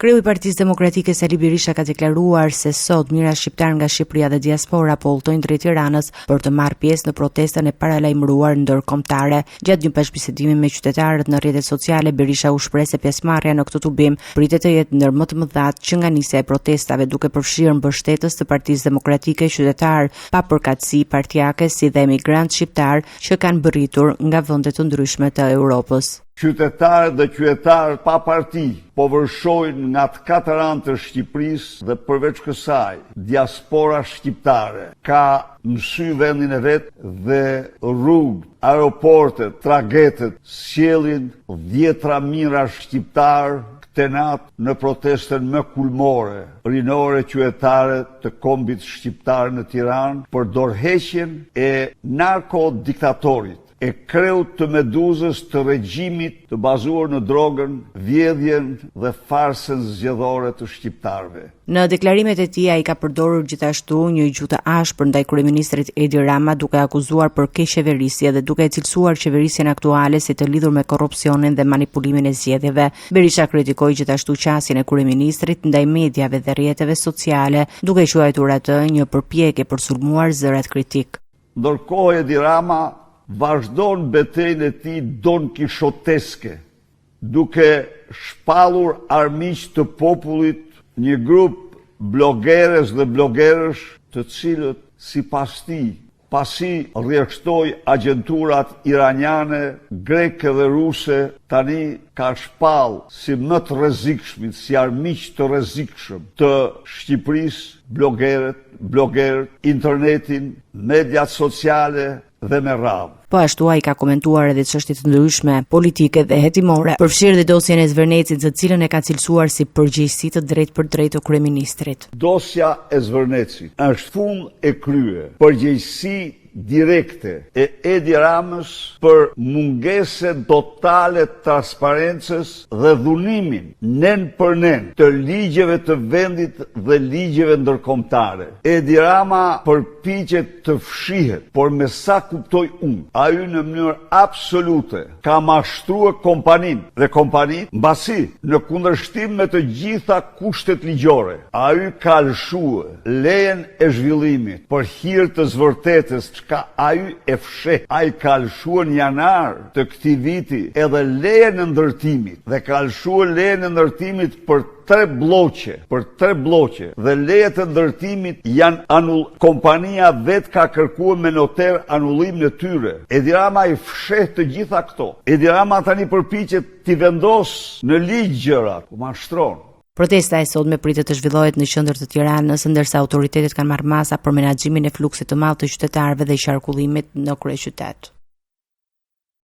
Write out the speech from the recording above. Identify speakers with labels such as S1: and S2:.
S1: Kreu i Partisë Demokratike Sali Berisha ka deklaruar se sot mijëra shqiptar nga Shqipëria dhe diaspora po udhtojnë drejt Tiranës për të marrë pjesë në protestën e paralajmëruar ndërkombëtare. Gjatë një bashkëbisedimi me qytetarët në rrjetet sociale, Berisha u shpreh se pjesëmarrja në këtë tubim pritet të jetë ndër më të mëdhat që nga nisja e protestave, duke përfshirë mbështetës të Partisë Demokratike, qytetar pa përkatësi partijake si dhe emigrantë shqiptar që kanë bërritur nga vende të ndryshme të Europës.
S2: Qytetarë dhe qytetarë pa parti po vërshojnë nga të katër anë të Shqipërisë dhe përveç kësaj, diaspora shqiptare ka në sy vendin e vet dhe rrugët, aeroportet, tragetet sjellin dhjetra mijëra shqiptarë këtë natë në protestën më kulmore, rinore qytetare të kombit shqiptar në Tiranë për dorëheqjen e narkodiktatorit, e kreut të Meduzës të regjimit të bazuar në drogën, vjedhjen dhe farsën zgjedhore të shqiptarëve.
S1: Në deklarimet e tij ai ka përdorur gjithashtu një gjuhë të ashpër ndaj kryeministrit Edi Rama, duke akuzuar për keqeverisje dhe duke cilësuar qeverisjen aktuale si të lidhur me korrupsionin dhe manipulimin e zgjedhjeve. Berisha kritikoi gjithashtu qasjen e kryeministrit ndaj mediave dhe rrjeteve sociale, duke quajtur atë një përpjekje për sulmuar zërat kritik.
S2: Ndërkohë Edi Rama vazhdon betejën e tij don kishoteske, duke shpallur armiq të popullit një grup blogeres dhe blogerësh të cilët sipas tij, pasi rrjedhtoi agjenturat iraniane, greke dhe ruse, tani ka shpall si më të rrezikshmit, si armiq të rrezikshëm të Shqipërisë, blogerët, internetin, mediat sociale dhe me radhë.
S1: Po ashtu ai ka komentuar edhe çështje të ndryshme politike dhe hetimore, përfshirë dhe dosjen e Zvërnecit, të cilën e ka cilësuar si përgjegjësi të drejtë për drejtë të kryeministrit.
S2: Dosja e Zvërnecit është fund e krye, përgjegjësi direkte e Edi Ramës për mungesën totale të transparencës dhe dhunimin nen për nen të ligjeve të vendit dhe ligjeve ndërkombëtare. Edi Rama përpiqet të fshihet, por me sa kuptoj unë, ai në mënyrë absolute ka mashtruar kompaninë dhe kompanitë mbasi në kundërshtim me të gjitha kushtet ligjore. Ai ka lëshuar lejen e zhvillimit për hir të zvërtetës ka ai e fsheh, ai ka lëshuar në janar të këtij viti edhe lejen e ndërtimit dhe ka lëshuar lejen e ndërtimit për 3 bloqe dhe lejet e ndërtimit janë kompania vet ka kërkuar me noter anullimin e tyre. Edi Rama i fsheh të gjitha këto. Edi Rama tani përpiqet t'i vendos në ligj gjërat, ku mashtron.
S1: Protesta e sotme pritet të zhvillohet në qendër të Tiranës, ndërsa autoritetet kanë marrë masa për menaxhimin e fluksit të madh të qytetarëve dhe qarkullimit në kryeqytet.